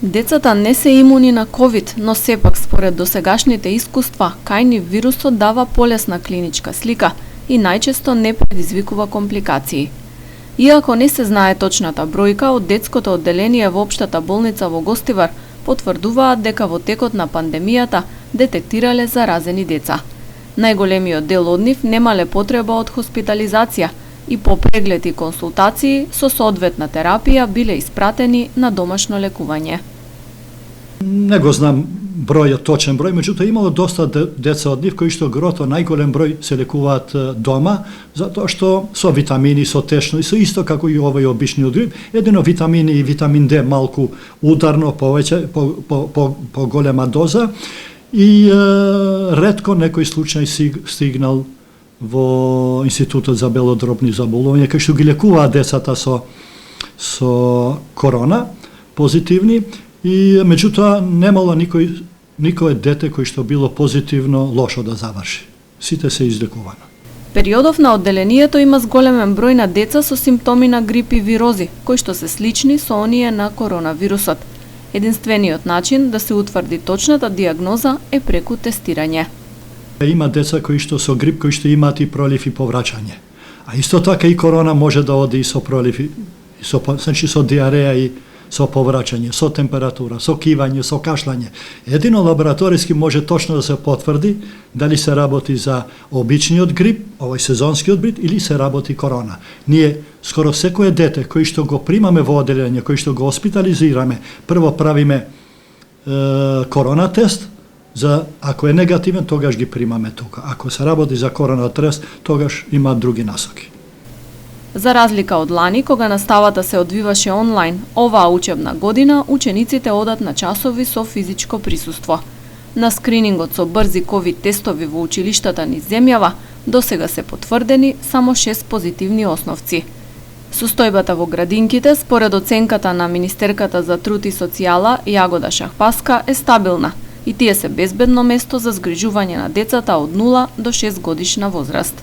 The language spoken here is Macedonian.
Децата не се имуни на COVID, но сепак според досегашните искуства, кај нив вирусот дава полесна клиничка слика и најчесто не предизвикува компликации. Иако не се знае точната бројка, од детското одделение во општата болница во Гостивар потврдуваат дека во текот на пандемијата детектирале заразени деца. Најголемиот дел од нив немале потреба од хоспитализација и по преглед и консултации со соодветна терапија биле испратени на домашно лекување. Не го знам бројот, точен број, меѓутоа имало доста деца од нив кои што грото најголем број се лекуваат дома, затоа што со витамини, со течно и со исто како и овој обичниот грип, едино витамини и витамин Д малку ударно повеќе, по голема доза и ретко некој случај стигнал во Институтот за белодробни заболувања, кај што ги лекуваат децата со корона позитивни, и меѓутоа немало никое дете кој што било позитивно лошо да заврши. Сите се излекувано. Периодов на одделението има зголемен број на деца со симптоми на грип и вирози, кои што се слични со оние на коронавирусот. Единствениот начин да се утврди точната диагноза е преку тестирање. Има деца кои што со грип кои што имаат и пролив и повраќање. А исто така и корона може да оди и со пролив, значи со диареја и со повраќање, со температура, со кивање, со кашлање. Едино лабораториски може точно да се потврди дали се работи за обичниот грип, овој сезонскиот грип, или се работи корона. Ние скоро секое дете кој што го примаме во одделение, кој што го хоспитализираме, прво правиме корона тест, ако е негативен, тогаш ги примаме тука. Ако се работи за корона тест, тогаш има други насоки. За разлика од лани, кога наставата се одвиваше онлайн, оваа учебна година учениците одат на часови со физичко присуство. На скринингот со брзи ковид тестови во училиштата низ земјава, досега се потврдени само 6 позитивни основци. Состојбата во градинките, според оценката на Министерката за труд и социјала Јагода Шахпаска, е стабилна и тие се безбедно место за згрижување на децата од 0 до 6 годишна возраст.